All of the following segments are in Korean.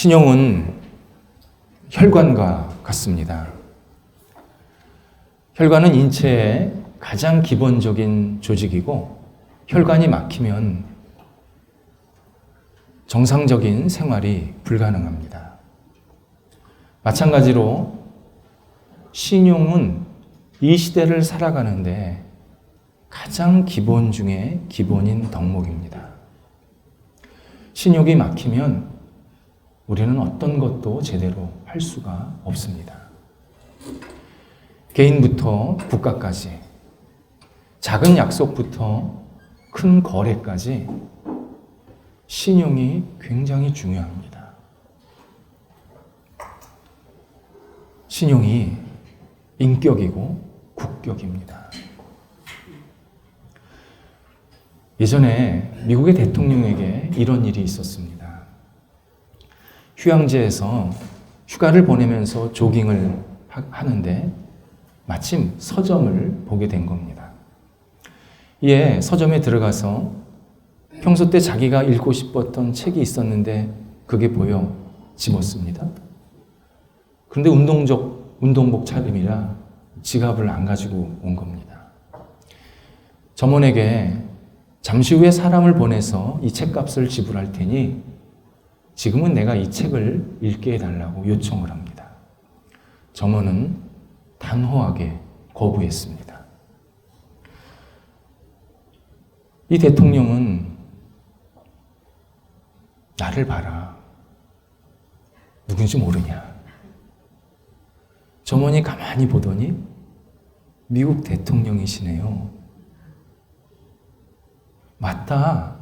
신용은 혈관과 같습니다. 혈관은 인체의 가장 기본적인 조직이고 혈관이 막히면 정상적인 생활이 불가능합니다. 마찬가지로 신용은 이 시대를 살아가는데 가장 기본 중에 기본인 덕목입니다. 신용이 막히면 우리는 어떤 것도 제대로 할 수가 없습니다. 개인부터 국가까지, 작은 약속부터 큰 거래까지 신용이 굉장히 중요합니다. 신용이 인격이고 국격입니다. 예전에 미국의 대통령에게 이런 일이 있었습니다. 휴양지에서 휴가를 보내면서 조깅을 하는데 마침 서점을 보게 된 겁니다. 이에 서점에 들어가서 평소 때 자기가 읽고 싶었던 책이 있었는데 그게 보여 집었습니다. 그런데 운동복 차림이라 지갑을 안 가지고 온 겁니다. 점원에게 잠시 후에 사람을 보내서 이 책값을 지불할 테니 지금은 내가 이 책을 읽게 해달라고 요청을 합니다. 점원은 단호하게 거부했습니다. 이 대통령은 나를 봐라. 누군지 모르냐? 점원이 가만히 보더니 미국 대통령이시네요. 맞다.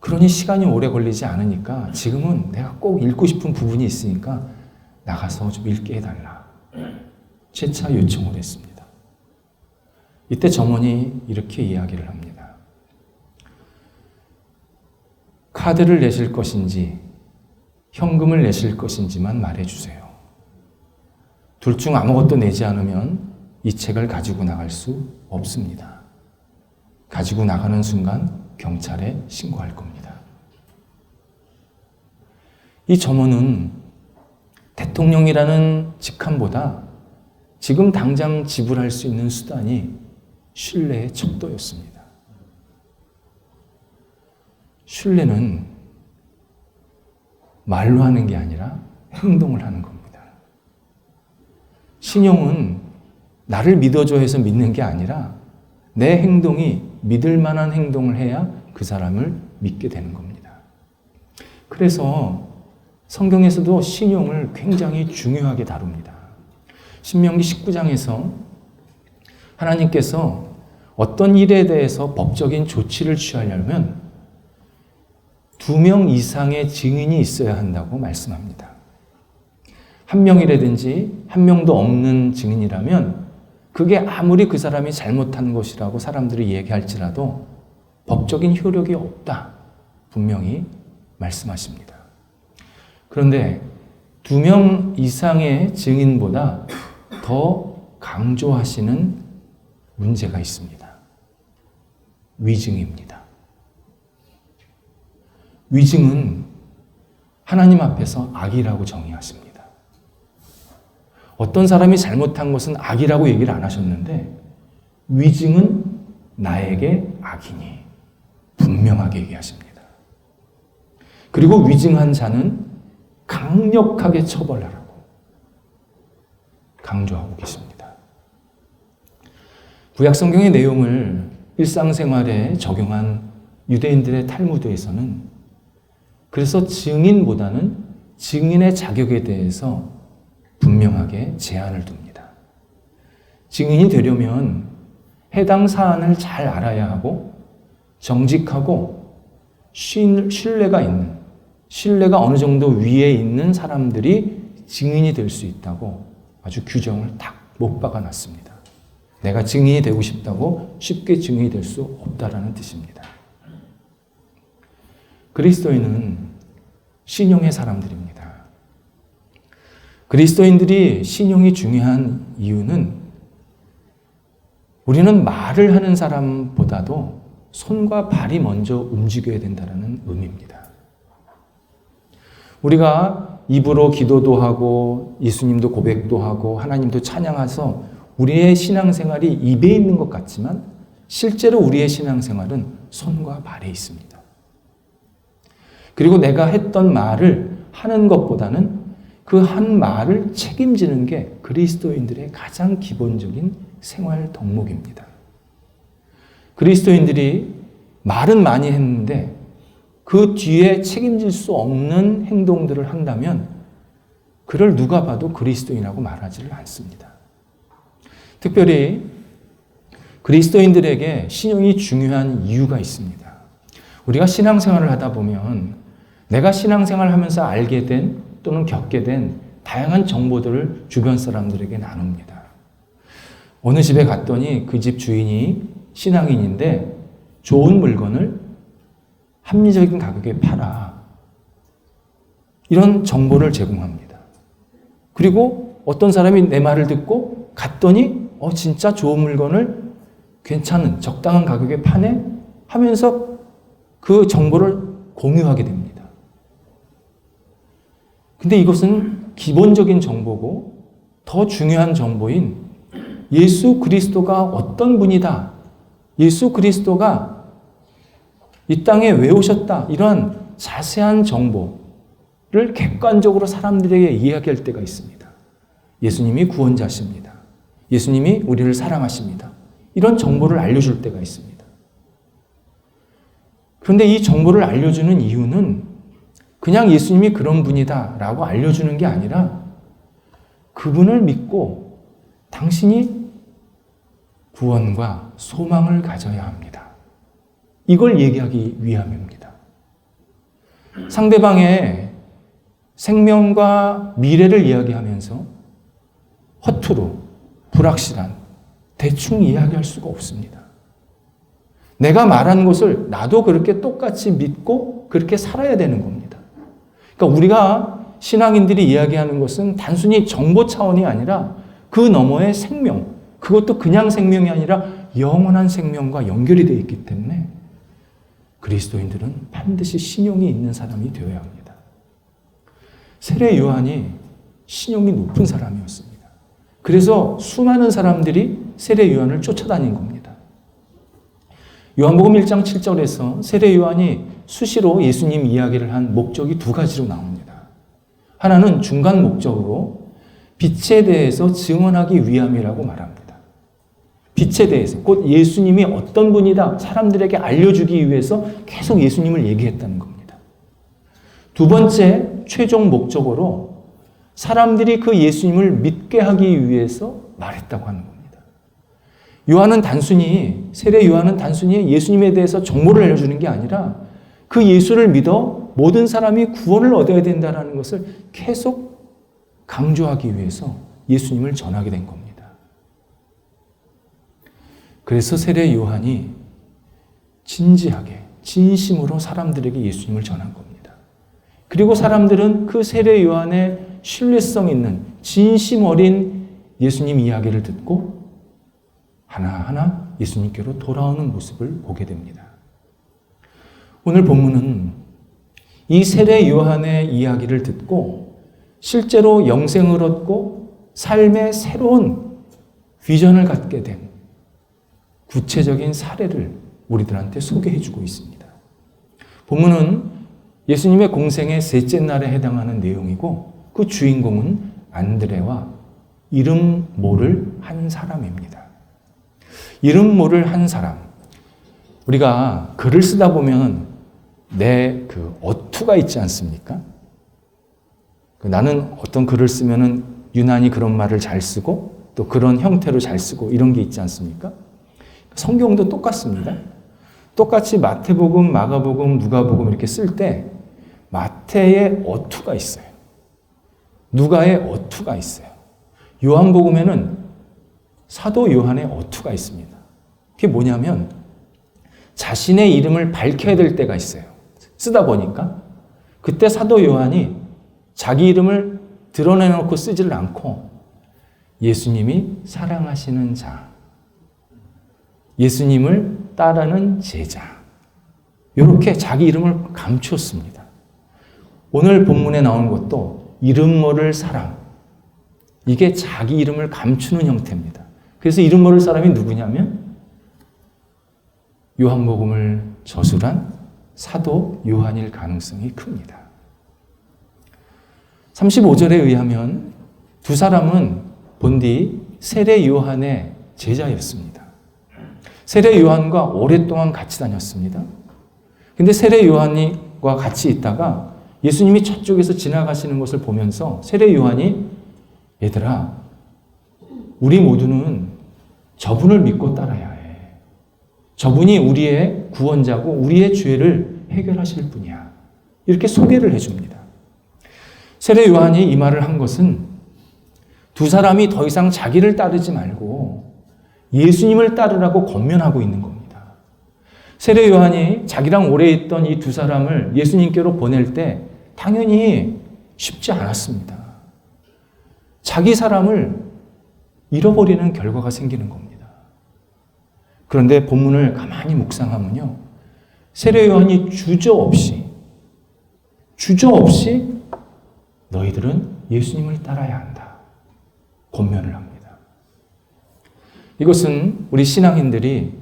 그러니 시간이 오래 걸리지 않으니까 지금은 내가 꼭 읽고 싶은 부분이 있으니까 나가서 좀 읽게 해달라. 재차 요청을 했습니다. 이때 점원이 이렇게 이야기를 합니다. 카드를 내실 것인지 현금을 내실 것인지만 말해주세요. 둘 중 아무것도 내지 않으면 이 책을 가지고 나갈 수 없습니다. 가지고 나가는 순간 경찰에 신고할 겁니다. 이 점원은 대통령이라는 직함보다 지금 당장 지불할 수 있는 수단이 신뢰의 척도였습니다. 신뢰는 말로 하는 게 아니라 행동을 하는 겁니다. 신용은 나를 믿어줘 해서 믿는 게 아니라 내 행동이 믿을 만한 행동을 해야 그 사람을 믿게 되는 겁니다. 그래서 성경에서도 신용을 굉장히 중요하게 다룹니다. 신명기 19장에서 하나님께서 어떤 일에 대해서 법적인 조치를 취하려면 2명 이상의 증인이 있어야 한다고 말씀합니다. 1명이라든지 1명도 없는 증인이라면 그게 아무리 그 사람이 잘못한 것이라고 사람들이 얘기할지라도 법적인 효력이 없다. 분명히 말씀하십니다. 그런데 2명 이상의 증인보다 더 강조하시는 문제가 있습니다. 위증입니다. 위증은 하나님 앞에서 악이라고 정의하십니다. 어떤 사람이 잘못한 것은 악이라고 얘기를 안 하셨는데 위증은 나에게 악이니 분명하게 얘기하십니다. 그리고 위증한 자는 강력하게 처벌하라고 강조하고 계십니다. 구약 성경의 내용을 일상생활에 적용한 유대인들의 탈무드에서는 그래서 증인보다는 증인의 자격에 대해서 분명하게 제한을 둡니다. 증인이 되려면 해당 사안을 잘 알아야 하고 정직하고 신뢰가 어느 정도 위에 있는 사람들이 증인이 될 수 있다고 아주 규정을 딱 못 박아놨습니다. 내가 증인이 되고 싶다고 쉽게 증인이 될 수 없다라는 뜻입니다. 그리스도인은 신용의 사람들입니다. 그리스도인들이 신용이 중요한 이유는 우리는 말을 하는 사람보다도 손과 발이 먼저 움직여야 된다는 의미입니다. 우리가 입으로 기도도 하고 예수님도 고백도 하고 하나님도 찬양해서 우리의 신앙생활이 입에 있는 것 같지만 실제로 우리의 신앙생활은 손과 발에 있습니다. 그리고 내가 했던 말을 하는 것보다는 그 한 말을 책임지는 게 그리스도인들의 가장 기본적인 생활 덕목입니다. 그리스도인들이 말은 많이 했는데 그 뒤에 책임질 수 없는 행동들을 한다면 그를 누가 봐도 그리스도인이라고 말하지를 않습니다. 특별히 그리스도인들에게 신용이 중요한 이유가 있습니다. 우리가 신앙생활을 하다 보면 내가 신앙생활을 하면서 알게 된 또는 겪게 된 다양한 정보들을 주변 사람들에게 나눕니다. 어느 집에 갔더니 그 집 주인이 신앙인인데 좋은 물건을 합리적인 가격에 팔아. 이런 정보를 제공합니다. 그리고 어떤 사람이 내 말을 듣고 갔더니 진짜 좋은 물건을 괜찮은 적당한 가격에 파네? 하면서 그 정보를 공유하게 됩니다. 근데 이것은 기본적인 정보고 더 중요한 정보인 예수 그리스도가 어떤 분이다. 예수 그리스도가 이 땅에 왜 오셨다. 이러한 자세한 정보를 객관적으로 사람들에게 이야기할 때가 있습니다. 예수님이 구원자십니다. 예수님이 우리를 사랑하십니다. 이런 정보를 알려줄 때가 있습니다. 그런데 이 정보를 알려주는 이유는 그냥 예수님이 그런 분이다 라고 알려주는 게 아니라 그분을 믿고 당신이 구원과 소망을 가져야 합니다. 이걸 얘기하기 위함입니다. 상대방의 생명과 미래를 이야기하면서 허투루, 불확실한, 대충 이야기할 수가 없습니다. 내가 말한 것을 나도 그렇게 똑같이 믿고 그렇게 살아야 되는 겁니다. 그러니까 우리가 신앙인들이 이야기하는 것은 단순히 정보 차원이 아니라 그 너머의 생명, 그것도 그냥 생명이 아니라 영원한 생명과 연결이 되어 있기 때문에 그리스도인들은 반드시 신용이 있는 사람이 되어야 합니다. 세례 요한이 신용이 높은 사람이었습니다. 그래서 수많은 사람들이 세례 요한을 쫓아다닌 겁니다. 요한복음 1장 7절에서 세례 요한이 수시로 예수님 이야기를 한 목적이 두 가지로 나옵니다. 하나는 중간 목적으로 빛에 대해서 증언하기 위함이라고 말합니다. 빛에 대해서, 곧 예수님이 어떤 분이다 사람들에게 알려주기 위해서 계속 예수님을 얘기했다는 겁니다. 두 번째 최종 목적으로 사람들이 그 예수님을 믿게 하기 위해서 말했다고 하는 겁니다. 세례 요한은 단순히 예수님에 대해서 정보를 알려주는 게 아니라 그 예수를 믿어 모든 사람이 구원을 얻어야 된다는 것을 계속 강조하기 위해서 예수님을 전하게 된 겁니다. 그래서 세례 요한이 진지하게, 진심으로 사람들에게 예수님을 전한 겁니다. 그리고 사람들은 그 세례 요한의 신뢰성 있는 진심 어린 예수님 이야기를 듣고 하나하나 예수님께로 돌아오는 모습을 보게 됩니다. 오늘 본문은 이 세례 요한의 이야기를 듣고 실제로 영생을 얻고 삶의 새로운 비전을 갖게 된 구체적인 사례를 우리들한테 소개해 주고 있습니다. 본문은 예수님의 공생의 셋째 날에 해당하는 내용이고 그 주인공은 안드레와 이름 모를 한 사람입니다. 이름 모를 한 사람. 우리가 글을 쓰다 보면 내 그 어투가 있지 않습니까? 나는 어떤 글을 쓰면은 유난히 그런 말을 잘 쓰고 또 그런 형태로 잘 쓰고 이런 게 있지 않습니까? 성경도 똑같습니다. 똑같이 마태복음, 마가복음, 누가복음 이렇게 쓸 때 마태의 어투가 있어요. 누가의 어투가 있어요. 요한복음에는 사도 요한의 어투가 있습니다. 그게 뭐냐면 자신의 이름을 밝혀야 될 때가 있어요. 쓰다 보니까 그때 사도 요한이 자기 이름을 드러내놓고 쓰지를 않고 예수님이 사랑하시는 자, 예수님을 따르는 제자 이렇게 자기 이름을 감추었습니다. 오늘 본문에 나오는 것도 이름 모를 사람. 이게 자기 이름을 감추는 형태입니다. 그래서 이름 모를 사람이 누구냐면 요한복음을 저술한 사도 요한일 가능성이 큽니다. 35절에 의하면 두 사람은 본디 세례 요한의 제자였습니다. 세례 요한과 오랫동안 같이 다녔습니다. 근데 세례 요한과 같이 있다가 예수님이 저쪽에서 지나가시는 것을 보면서 세례 요한이 얘들아, 우리 모두는 저분을 믿고 따라야 해. 저분이 우리의 구원자고 우리의 죄를 해결하실 분이야. 이렇게 소개를 해줍니다. 세례 요한이 이 말을 한 것은 두 사람이 더 이상 자기를 따르지 말고 예수님을 따르라고 권면하고 있는 겁니다. 세례 요한이 자기랑 오래 있던 이 두 사람을 예수님께로 보낼 때 당연히 쉽지 않았습니다. 자기 사람을 잃어버리는 결과가 생기는 겁니다. 그런데 본문을 가만히 묵상하면요, 세례 요한이 주저없이 너희들은 예수님을 따라야 한다. 권면을 합니다. 이것은 우리 신앙인들이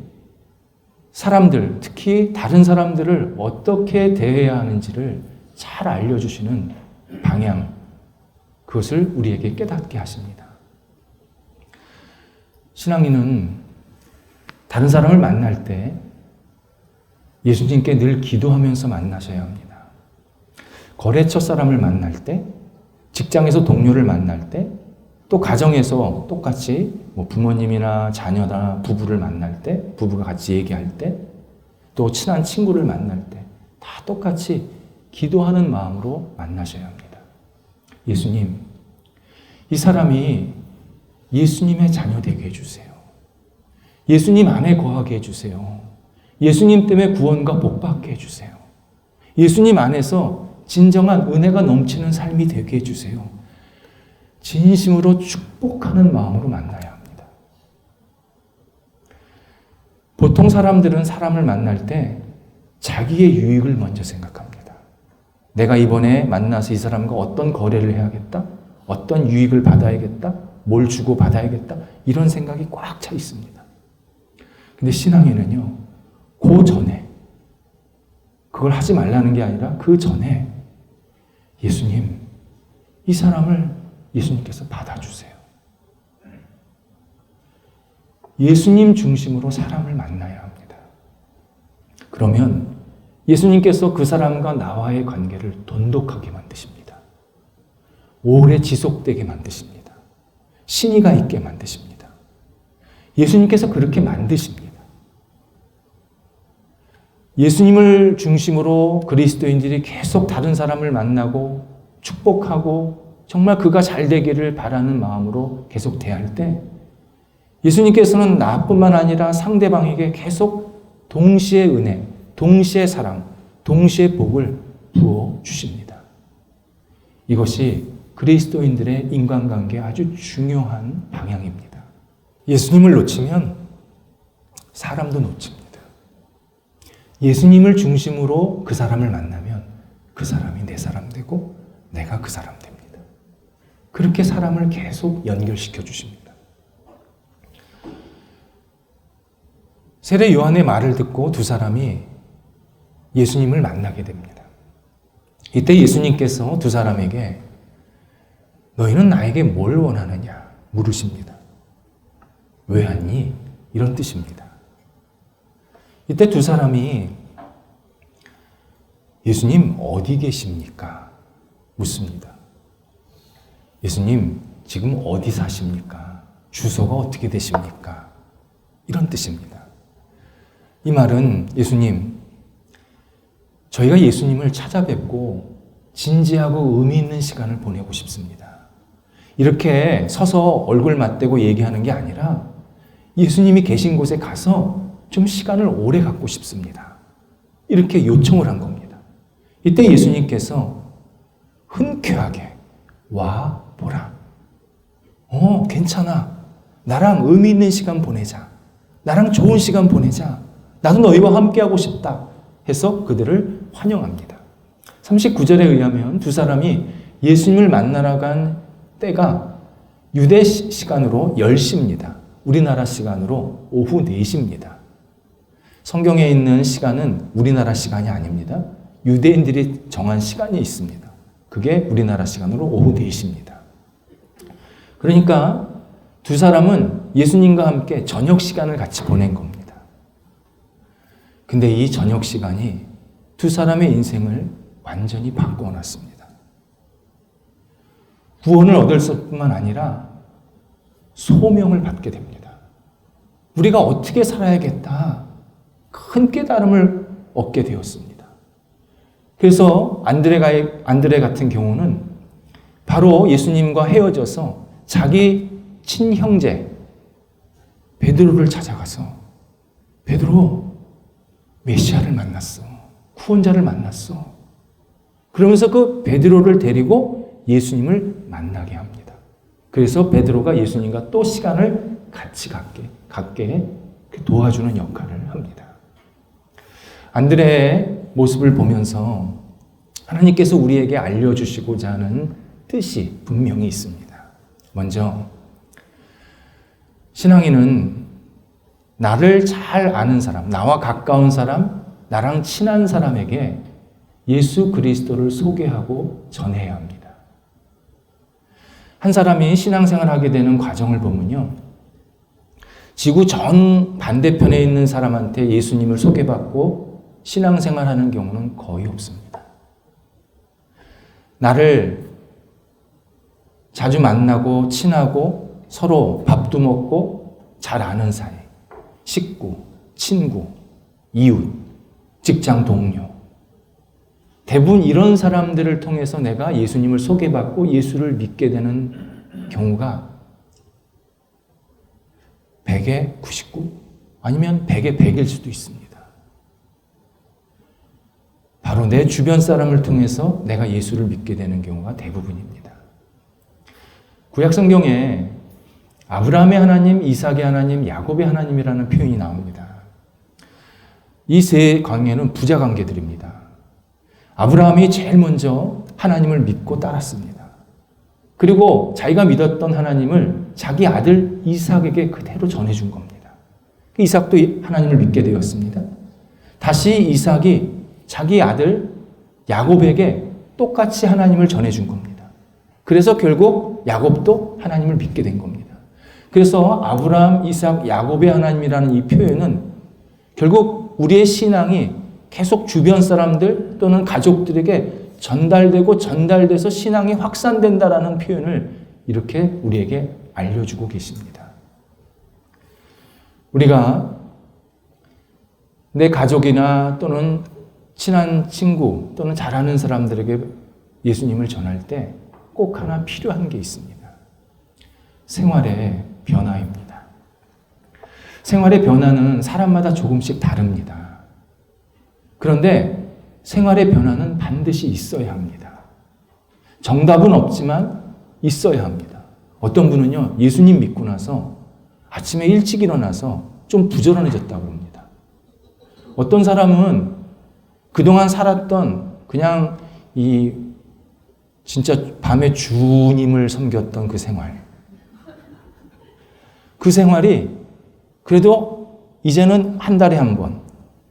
사람들, 특히 다른 사람들을 어떻게 대해야 하는지를 잘 알려주시는 방향, 그것을 우리에게 깨닫게 하십니다. 신앙인은 다른 사람을 만날 때 예수님께 늘 기도하면서 만나셔야 합니다. 거래처 사람을 만날 때, 직장에서 동료를 만날 때, 또 가정에서 똑같이 부모님이나 자녀나 부부를 만날 때, 부부가 같이 얘기할 때, 또 친한 친구를 만날 때 다 똑같이 기도하는 마음으로 만나셔야 합니다. 예수님, 이 사람이 예수님의 자녀 되게 해주세요. 예수님 안에 거하게 해주세요. 예수님 때문에 구원과 복 받게 해주세요. 예수님 안에서 진정한 은혜가 넘치는 삶이 되게 해주세요. 진심으로 축복하는 마음으로 만나야 합니다. 보통 사람들은 사람을 만날 때 자기의 유익을 먼저 생각합니다. 내가 이번에 만나서 이 사람과 어떤 거래를 해야겠다, 어떤 유익을 받아야겠다, 뭘 주고 받아야겠다, 이런 생각이 꽉 차 있습니다. 근데 신앙에는요, 그 전에, 그걸 하지 말라는 게 아니라 그 전에 예수님, 이 사람을 예수님께서 받아주세요. 예수님 중심으로 사람을 만나야 합니다. 그러면 예수님께서 그 사람과 나와의 관계를 돈독하게 만드십니다. 오래 지속되게 만드십니다. 신의가 있게 만드십니다. 예수님께서 그렇게 만드십니다. 예수님을 중심으로 그리스도인들이 계속 다른 사람을 만나고 축복하고 정말 그가 잘 되기를 바라는 마음으로 계속 대할 때 예수님께서는 나뿐만 아니라 상대방에게 계속 동시에 은혜, 동시에 사랑, 동시에 복을 부어주십니다. 이것이 그리스도인들의 인간관계의 아주 중요한 방향입니다. 예수님을 놓치면 사람도 놓칩니다. 예수님을 중심으로 그 사람을 만나면 그 사람이 내 사람 되고 내가 그 사람 됩니다. 그렇게 사람을 계속 연결시켜 주십니다. 세례 요한의 말을 듣고 두 사람이 예수님을 만나게 됩니다. 이때 예수님께서 두 사람에게 너희는 나에게 뭘 원하느냐 물으십니다. 왜 왔니? 이런 뜻입니다. 이때 두 사람이 예수님 어디 계십니까? 묻습니다. 예수님 지금 어디 사십니까? 주소가 어떻게 되십니까? 이런 뜻입니다. 이 말은 예수님, 저희가 예수님을 찾아뵙고 진지하고 의미 있는 시간을 보내고 싶습니다. 이렇게 서서 얼굴 맞대고 얘기하는 게 아니라 예수님이 계신 곳에 가서 좀 시간을 오래 갖고 싶습니다. 이렇게 요청을 한 겁니다. 이때 예수님께서 흔쾌하게 와 보라. 괜찮아. 나랑 의미 있는 시간 보내자. 나랑 좋은 시간 보내자. 나도 너희와 함께하고 싶다. 해서 그들을 환영합니다. 39절에 의하면 두 사람이 예수님을 만나러 간 때가 유대 시간으로 10시입니다. 우리나라 시간으로 오후 4시입니다. 성경에 있는 시간은 우리나라 시간이 아닙니다. 유대인들이 정한 시간이 있습니다. 그게 우리나라 시간으로 오후 4시입니다. 그러니까 두 사람은 예수님과 함께 저녁 시간을 같이 보낸 겁니다. 근데 이 저녁 시간이 두 사람의 인생을 완전히 바꿔놨습니다. 구원을 얻을 뿐만 아니라 소명을 받게 됩니다. 우리가 어떻게 살아야겠다. 큰 깨달음을 얻게 되었습니다. 그래서 안드레 같은 경우는 바로 예수님과 헤어져서 자기 친형제 베드로를 찾아가서 베드로 메시아를 만났어. 구원자를 만났어. 그러면서 그 베드로를 데리고 예수님을 만나게 합니다. 그래서 베드로가 예수님과 또 시간을 같이 갖게 도와주는 역할을 합니다. 안드레의 모습을 보면서 하나님께서 우리에게 알려주시고자 하는 뜻이 분명히 있습니다. 먼저 신앙인은 나를 잘 아는 사람, 나와 가까운 사람, 나랑 친한 사람에게 예수 그리스도를 소개하고 전해야 합니다. 한 사람이 신앙생활을 하게 되는 과정을 보면요. 지구 전 반대편에 있는 사람한테 예수님을 소개받고 신앙생활하는 경우는 거의 없습니다. 나를 자주 만나고 친하고 서로 밥도 먹고 잘 아는 사이, 식구, 친구, 이웃, 직장 동료. 대부분 이런 사람들을 통해서 내가 예수님을 소개받고 예수를 믿게 되는 경우가 100에 99 아니면 100에 100일 수도 있습니다. 바로 내 주변 사람을 통해서 내가 예수를 믿게 되는 경우가 대부분입니다. 구약 성경에 아브라함의 하나님, 이삭의 하나님, 야곱의 하나님이라는 표현이 나옵니다. 이 세 관계는 부자 관계들입니다. 아브라함이 제일 먼저 하나님을 믿고 따랐습니다. 그리고 자기가 믿었던 하나님을 자기 아들 이삭에게 그대로 전해준 겁니다. 이삭도 하나님을 믿게 되었습니다. 다시 이삭이 자기 아들 야곱에게 똑같이 하나님을 전해준 겁니다. 그래서 결국 야곱도 하나님을 믿게 된 겁니다. 그래서 아브라함, 이삭, 야곱의 하나님이라는 이 표현은 결국 우리의 신앙이 계속 주변 사람들 또는 가족들에게 전달돼서 신앙이 확산된다라는 표현을 이렇게 우리에게 알려주고 계십니다. 우리가 내 가족이나 또는 친한 친구 또는 잘 아는 사람들에게 예수님을 전할 때 꼭 하나 필요한 게 있습니다. 생활의 변화입니다. 생활의 변화는 사람마다 조금씩 다릅니다. 그런데 생활의 변화는 반드시 있어야 합니다. 정답은 없지만 있어야 합니다. 어떤 분은요, 예수님 믿고 나서 아침에 일찍 일어나서 좀 부지런해졌다고 합니다. 어떤 사람은 그동안 살았던 그냥 진짜 밤에 주님을 섬겼던 그 생활이 그래도 이제는 한 달에 한 번,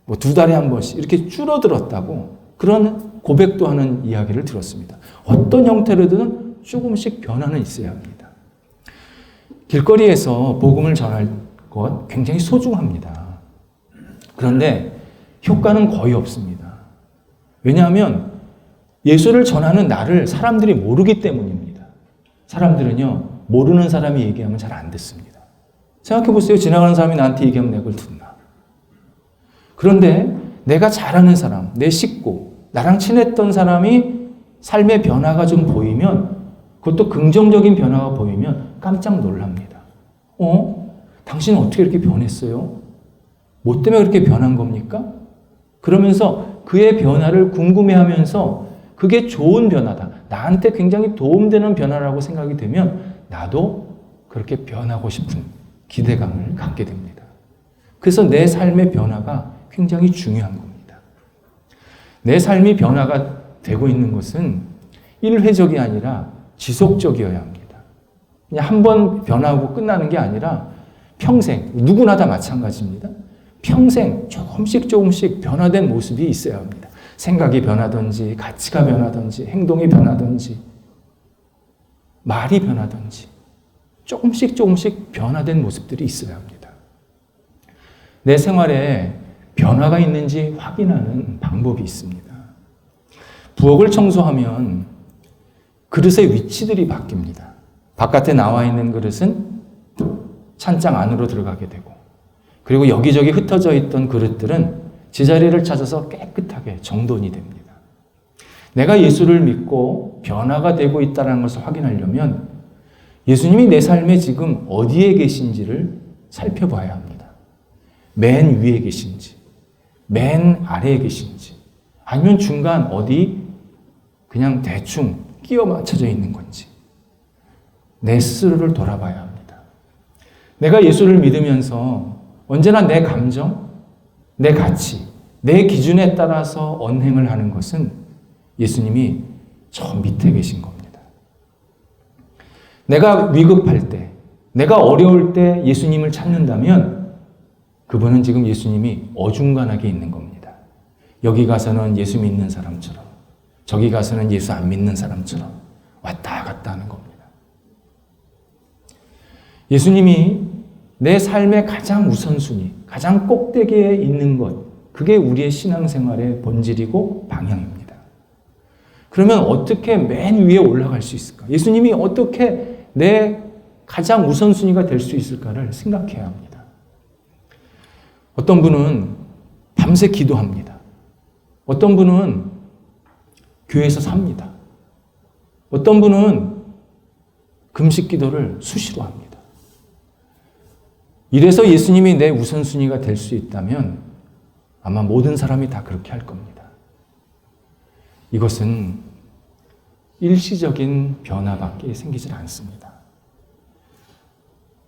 뭐 2달에 한 번씩 이렇게 줄어들었다고 그런 고백도 하는 이야기를 들었습니다. 어떤 형태로든 조금씩 변화는 있어야 합니다. 길거리에서 복음을 전할 것 굉장히 소중합니다. 그런데 효과는 거의 없습니다. 왜냐하면 예수를 전하는 나를 사람들이 모르기 때문입니다. 사람들은요, 모르는 사람이 얘기하면 잘 안 듣습니다. 생각해 보세요. 지나가는 사람이 나한테 얘기하면 내가 그걸 듣나? 그런데 내가 잘 아는 사람, 내 식구, 나랑 친했던 사람이 삶의 변화가 좀 보이면, 그것도 긍정적인 변화가 보이면 깜짝 놀랍니다. 당신은 어떻게 이렇게 변했어요? 뭐 때문에 그렇게 변한 겁니까? 그러면서 그의 변화를 궁금해하면서 그게 좋은 변화다. 나한테 굉장히 도움되는 변화라고 생각이 되면 나도 그렇게 변하고 싶은 기대감을 갖게 됩니다. 그래서 내 삶의 변화가 굉장히 중요한 겁니다. 내 삶이 변화가 되고 있는 것은 일회적이 아니라 지속적이어야 합니다. 그냥 한 번 변하고 끝나는 게 아니라 평생, 누구나 다 마찬가지입니다. 평생 조금씩 변화된 모습이 있어야 합니다. 생각이 변하든지, 가치가 변하든지, 행동이 변하든지, 말이 변하든지, 조금씩 변화된 모습들이 있어야 합니다. 내 생활에 변화가 있는지 확인하는 방법이 있습니다. 부엌을 청소하면 그릇의 위치들이 바뀝니다. 바깥에 나와 있는 그릇은 찬장 안으로 들어가게 되고, 그리고 여기저기 흩어져 있던 그릇들은 제자리를 찾아서 깨끗하게 정돈이 됩니다. 내가 예수를 믿고 변화가 되고 있다는 것을 확인하려면 예수님이 내 삶에 지금 어디에 계신지를 살펴봐야 합니다. 맨 위에 계신지, 맨 아래에 계신지, 아니면 중간 어디 그냥 대충 끼워 맞춰져 있는 건지 내 스스로를 돌아봐야 합니다. 내가 예수를 믿으면서 언제나 내 감정, 내 가치, 내 기준에 따라서 언행을 하는 것은 예수님이 저 밑에 계신 겁니다. 내가 위급할 때, 내가 어려울 때 예수님을 찾는다면 그분은 지금 예수님이 어중간하게 있는 겁니다. 여기 가서는 예수 믿는 사람처럼, 저기 가서는 예수 안 믿는 사람처럼 왔다 갔다 하는 겁니다. 예수님이 내 삶의 가장 우선순위, 가장 꼭대기에 있는 것, 그게 우리의 신앙생활의 본질이고 방향입니다. 그러면 어떻게 맨 위에 올라갈 수 있을까? 예수님이 어떻게 내 가장 우선순위가 될 수 있을까를 생각해야 합니다. 어떤 분은 밤새 기도합니다. 어떤 분은 교회에서 삽니다. 어떤 분은 금식 기도를 수시로 합니다. 이래서 예수님이 내 우선순위가 될 수 있다면 아마 모든 사람이 다 그렇게 할 겁니다. 이것은 일시적인 변화밖에 생기질 않습니다.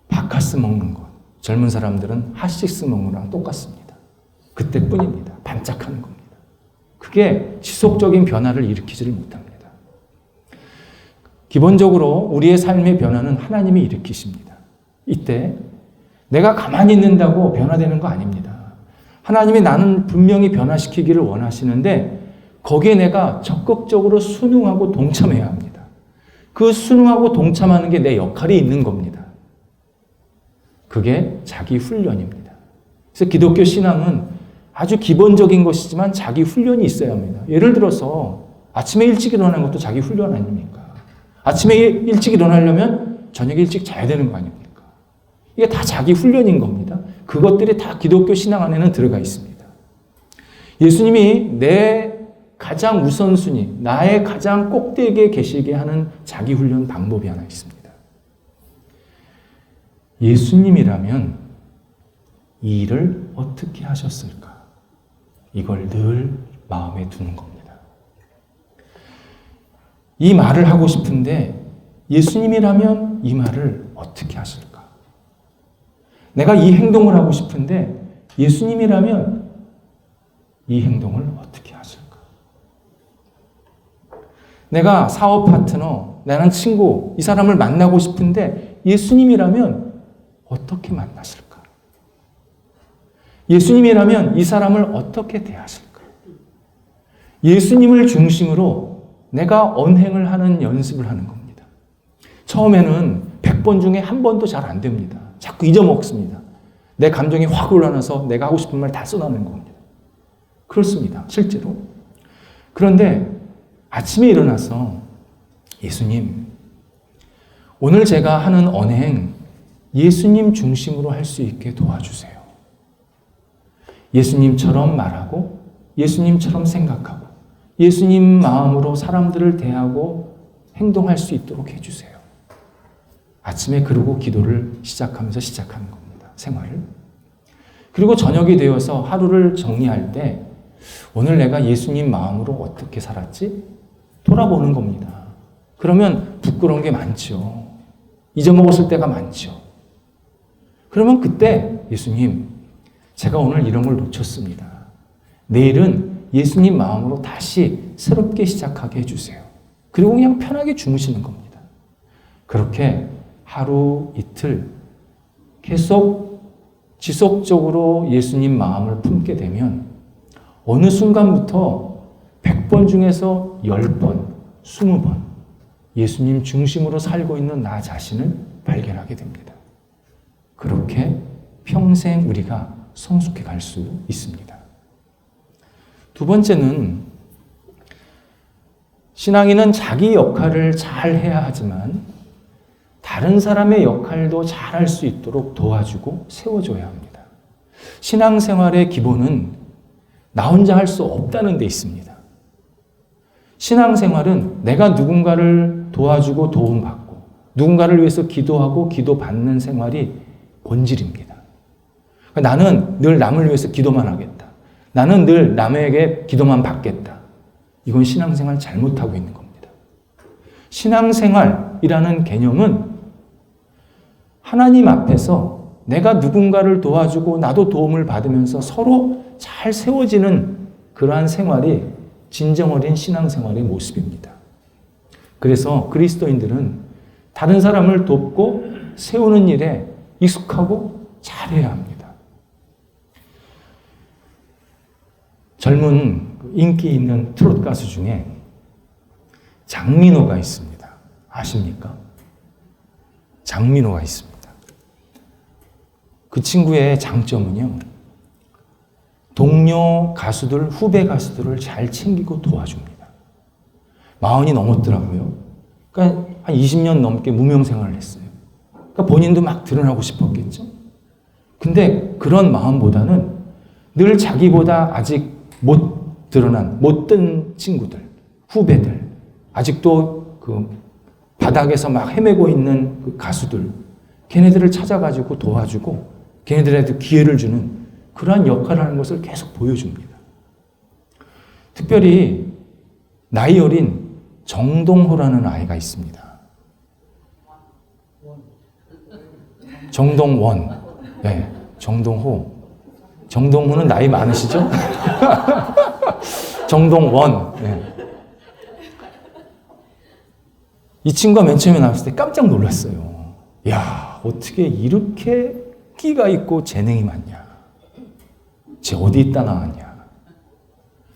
바카스 먹는 것, 젊은 사람들은 핫식스 먹는 거랑 똑같습니다. 그때뿐입니다. 반짝하는 겁니다. 그게 지속적인 변화를 일으키지를 못합니다. 기본적으로 우리의 삶의 변화는 하나님이 일으키십니다. 이때 내가 가만히 있는다고 변화되는 거 아닙니다. 하나님이 나는 분명히 변화시키기를 원하시는데 거기에 내가 적극적으로 순응하고 동참해야 합니다. 그 순응하고 동참하는 게 내 역할이 있는 겁니다. 그게 자기 훈련입니다. 그래서 기독교 신앙은 아주 기본적인 것이지만 자기 훈련이 있어야 합니다. 예를 들어서 아침에 일찍 일어나는 것도 자기 훈련 아닙니까? 아침에 일찍 일어나려면 저녁에 일찍 자야 되는 거 아닙니까? 이게 다 자기 훈련인 겁니다. 그것들이 다 기독교 신앙 안에는 들어가 있습니다. 예수님이 내 가장 우선순위, 나의 가장 꼭대기에 계시게 하는 자기 훈련 방법이 하나 있습니다. 예수님이라면 이 일을 어떻게 하셨을까? 이걸 늘 마음에 두는 겁니다. 이 말을 하고 싶은데 예수님이라면 이 말을 어떻게 하실까? 내가 이 행동을 하고 싶은데 예수님이라면 이 행동을 어떻게 하실까? 내가 사업 파트너, 나는 친구, 이 사람을 만나고 싶은데 예수님이라면 어떻게 만나실까? 예수님이라면 이 사람을 어떻게 대하실까? 예수님을 중심으로 내가 언행을 하는 연습을 하는 겁니다. 처음에는 100번 중에 한 번도 잘 안 됩니다. 자꾸 잊어먹습니다. 내 감정이 확 올라나서 내가 하고 싶은 말 다 써나는 겁니다. 그렇습니다. 실제로. 그런데 아침에 일어나서 예수님, 오늘 제가 하는 언행 예수님 중심으로 할 수 있게 도와주세요. 예수님처럼 말하고 예수님처럼 생각하고 예수님 마음으로 사람들을 대하고 행동할 수 있도록 해주세요. 아침에 그러고 기도를 시작하면서 시작하는 겁니다. 생활을. 그리고 저녁이 되어서 하루를 정리할 때 오늘 내가 예수님 마음으로 어떻게 살았지? 돌아보는 겁니다. 그러면 부끄러운 게 많죠. 잊어먹었을 때가 많죠. 그러면 그때 예수님, 제가 오늘 이런 걸 놓쳤습니다. 내일은 예수님 마음으로 다시 새롭게 시작하게 해주세요. 그리고 그냥 편하게 주무시는 겁니다. 그렇게 하루 이틀 계속 지속적으로 예수님 마음을 품게 되면 어느 순간부터 100번 중에서 10번, 20번 예수님 중심으로 살고 있는 나 자신을 발견하게 됩니다. 그렇게 평생 우리가 성숙해 갈 수 있습니다. 두 번째는 신앙인은 자기 역할을 잘 해야 하지만 다른 사람의 역할도 잘 할 수 있도록 도와주고 세워줘야 합니다. 신앙생활의 기본은 나 혼자 할 수 없다는 데 있습니다. 신앙생활은 내가 누군가를 도와주고 도움받고 누군가를 위해서 기도하고 기도받는 생활이 본질입니다. 나는 늘 남을 위해서 기도만 하겠다. 나는 늘 남에게 기도만 받겠다. 이건 신앙생활 잘못하고 있는 겁니다. 신앙생활이라는 개념은 하나님 앞에서 내가 누군가를 도와주고 나도 도움을 받으면서 서로 잘 세워지는 그러한 생활이 진정 어린 신앙생활의 모습입니다. 그래서 그리스도인들은 다른 사람을 돕고 세우는 일에 익숙하고 잘해야 합니다. 젊은 인기 있는 트로트 가수 중에 장민호가 있습니다. 아십니까? 장민호가 있습니다. 그 친구의 장점은요, 동료 가수들, 후배 가수들을 잘 챙기고 도와줍니다. 40이 넘었더라고요. 그러니까 한 20년 넘게 무명 생활을 했어요. 그러니까 본인도 막 드러나고 싶었겠죠. 근데 그런 마음보다는 늘 자기보다 아직 못 드러난, 못된 친구들, 후배들, 아직도 그 바닥에서 막 헤매고 있는 그 가수들, 걔네들을 찾아가지고 도와주고 걔네들한테 기회를 주는 그러한 역할을 하는 것을 계속 보여줍니다. 특별히 나이 어린 정동호라는 아이가 있습니다. 정동원. 네, 정동호. 정동호는 나이 많으시죠? 정동원. 네. 이 친구가 맨 처음에 나왔을 때 깜짝 놀랐어요. 야, 어떻게 이렇게 끼가 있고 재능이 많냐. 쟤 어디 있다 나왔냐.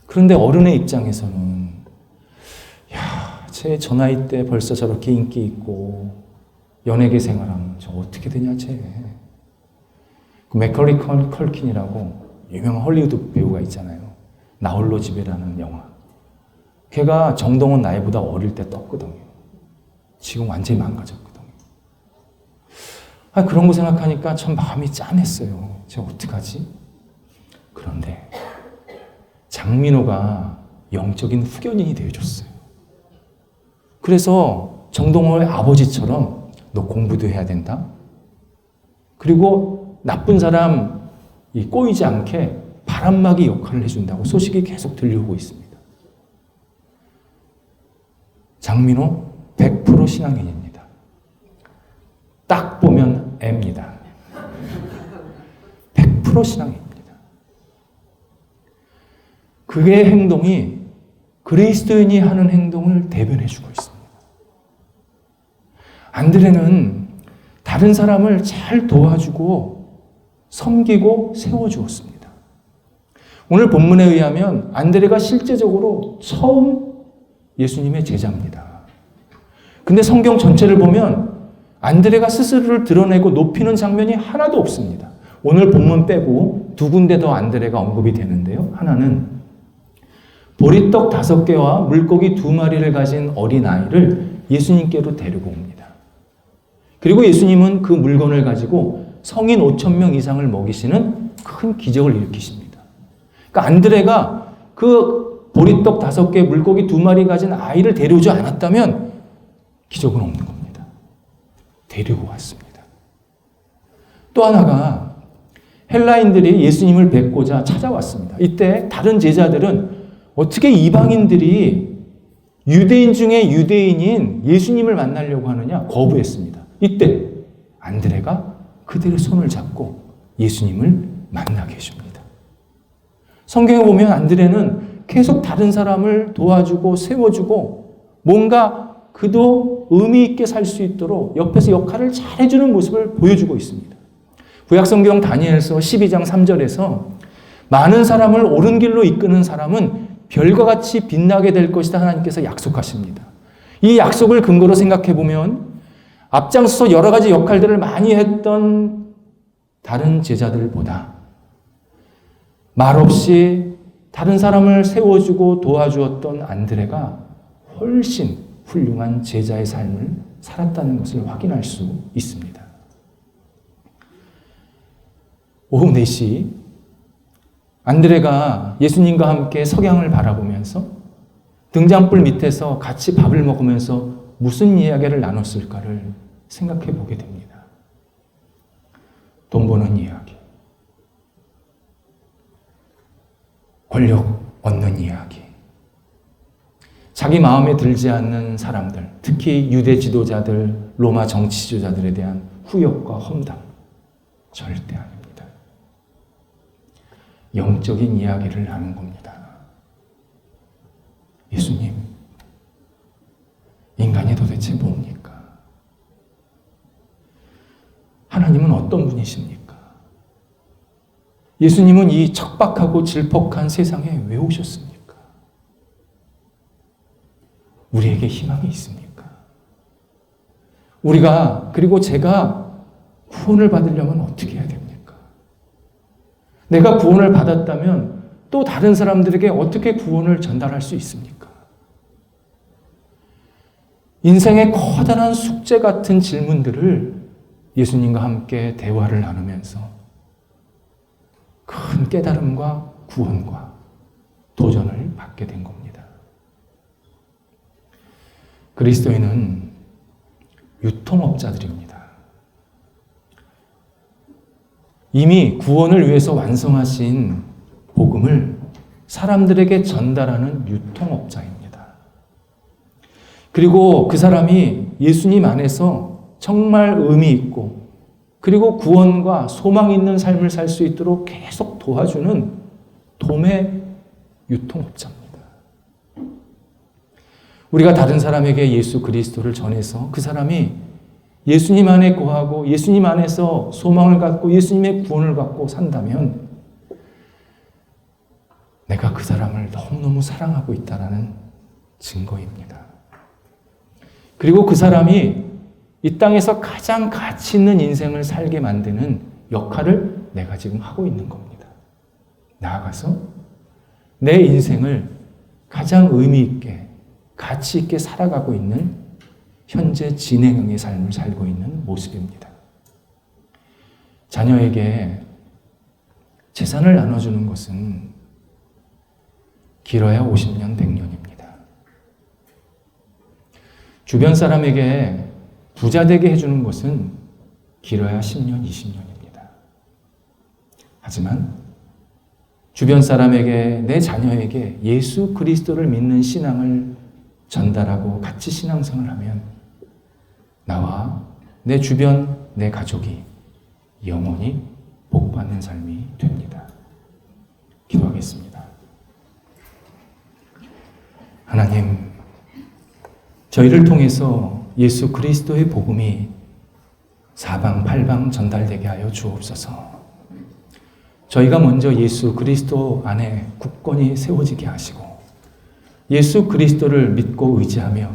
그런데 어른의 입장에서는 야, 쟤 저 나이 때 벌써 저렇게 인기 있고 연예계 생활하면 저 어떻게 되냐 쟤. 그 맥컬리 컬킨이라고 유명한 헐리우드 배우가 있잖아요. 나홀로 집에라는 영화. 걔가 정동원 나이보다 어릴 때 떴거든요. 지금 완전히 망가졌거든요. 그런 거 생각하니까 참 마음이 짠했어요. 제가 어떡하지? 그런데 장민호가 영적인 후견인이 되어줬어요. 그래서 정동호의 아버지처럼 너 공부도 해야 된다. 그리고 나쁜 사람 꼬이지 않게 바람막이 역할을 해준다고 소식이 계속 들려오고 있습니다. 장민호 100% 신앙인입니다. 딱 보면 M입니다. 100% 신앙인입니다. 그의 행동이 그리스도인이 하는 행동을 대변해주고 있습니다. 안드레는 다른 사람을 잘 도와주고 섬기고 세워주었습니다. 오늘 본문에 의하면 안드레가 실제적으로 처음 예수님의 제자입니다. 근데 성경 전체를 보면 안드레가 스스로를 드러내고 높이는 장면이 하나도 없습니다. 오늘 본문 빼고 두 군데 더 안드레가 언급이 되는데요. 하나는 보리떡 5개와 물고기 2마리를 가진 어린아이를 예수님께로 데리고 옵니다. 그리고 예수님은 그 물건을 가지고 성인 5,000명 이상을 먹이시는 큰 기적을 일으키십니다. 그러니까 안드레가 그 보리떡 5개, 물고기 2마리 가진 아이를 데려오지 않았다면 기적은 없는 겁니다. 데리고 왔습니다. 또 하나가 헬라인들이 예수님을 뵙고자 찾아왔습니다. 이때 다른 제자들은 어떻게 이방인들이 유대인 중에 유대인인 예수님을 만나려고 하느냐 거부했습니다. 이때 안드레가 그들의 손을 잡고 예수님을 만나게 해줍니다. 성경에 보면 안드레는 계속 다른 사람을 도와주고 세워주고 뭔가 그도 의미 있게 살 수 있도록 옆에서 역할을 잘 해주는 모습을 보여주고 있습니다. 구약성경 다니엘서 12장 3절에서 많은 사람을 옳은 길로 이끄는 사람은 별과 같이 빛나게 될 것이다 하나님께서 약속하십니다. 이 약속을 근거로 생각해 보면 앞장서서 여러 가지 역할들을 많이 했던 다른 제자들보다 말없이 다른 사람을 세워주고 도와주었던 안드레가 훨씬 훌륭한 제자의 삶을 살았다는 것을 확인할 수 있습니다. 오후 4시 안드레가 예수님과 함께 석양을 바라보면서 등잔불 밑에서 같이 밥을 먹으면서 무슨 이야기를 나눴을까를 생각해 보게 됩니다. 돈 버는 이야기, 권력 얻는 이야기, 자기 마음에 들지 않는 사람들, 특히 유대 지도자들, 로마 정치 지도자들에 대한 후욕과 험담, 절대 아닙니다. 영적인 이야기를 나눈 겁니다. 예수님, 인간이 도대체 뭡니까? 하나님은 어떤 분이십니까? 예수님은 이 척박하고 질퍽한 세상에 왜 오셨습니까? 우리에게 희망이 있습니까? 그리고 제가 구원을 받으려면 어떻게 해야 됩니까? 내가 구원을 받았다면 또 다른 사람들에게 어떻게 구원을 전달할 수 있습니까? 인생의 커다란 숙제 같은 질문들을 예수님과 함께 대화를 나누면서 큰 깨달음과 구원과 도전을 받게 된 겁니다. 그리스도인은 유통업자들입니다. 이미 구원을 위해서 완성하신 복음을 사람들에게 전달하는 유통업자입니다. 그리고 그 사람이 예수님 안에서 정말 의미 있고 그리고 구원과 소망 있는 삶을 살 수 있도록 계속 도와주는 도매 유통업자입니다. 우리가 다른 사람에게 예수 그리스도를 전해서 그 사람이 예수님 안에 거하고 예수님 안에서 소망을 갖고 예수님의 구원을 갖고 산다면 내가 그 사람을 너무너무 사랑하고 있다는 증거입니다. 그리고 그 사람이 이 땅에서 가장 가치 있는 인생을 살게 만드는 역할을 내가 지금 하고 있는 겁니다. 나아가서 내 인생을 가장 의미 있게 가치 있게 살아가고 있는 현재 진행형의 삶을 살고 있는 모습입니다. 자녀에게 재산을 나눠주는 것은 길어야 50년, 100년입니다. 주변 사람에게 부자 되게 해주는 것은 길어야 10년, 20년입니다. 하지만 주변 사람에게, 내 자녀에게 예수 그리스도를 믿는 신앙을 전달하고 같이 신앙생활을 하면 나와 내 주변, 내 가족이 영원히 복받는 삶이 됩니다. 기도하겠습니다. 하나님, 저희를 통해서 예수 그리스도의 복음이 사방팔방 전달되게 하여 주옵소서. 저희가 먼저 예수 그리스도 안에 굳건히 세워지게 하시고 예수 그리스도를 믿고 의지하며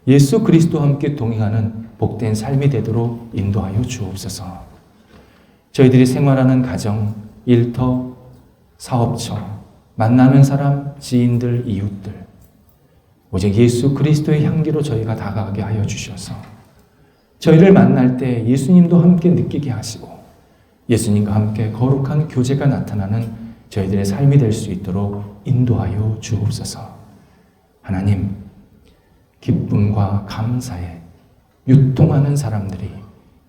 예수 그리스도와 함께 동행하는 복된 삶이 되도록 인도하여 주옵소서. 저희들이 생활하는 가정, 일터, 사업처, 만나는 사람, 지인들, 이웃들 오직 예수 그리스도의 향기로 저희가 다가가게 하여 주셔서 저희를 만날 때 예수님도 함께 느끼게 하시고 예수님과 함께 거룩한 교제가 나타나는 저희들의 삶이 될 수 있도록 인도하여 주옵소서. 하나님, 기쁨과 감사에 유통하는 사람들이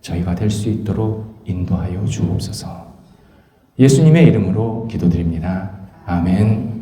저희가 될 수 있도록 인도하여 주옵소서. 예수님의 이름으로 기도드립니다. 아멘.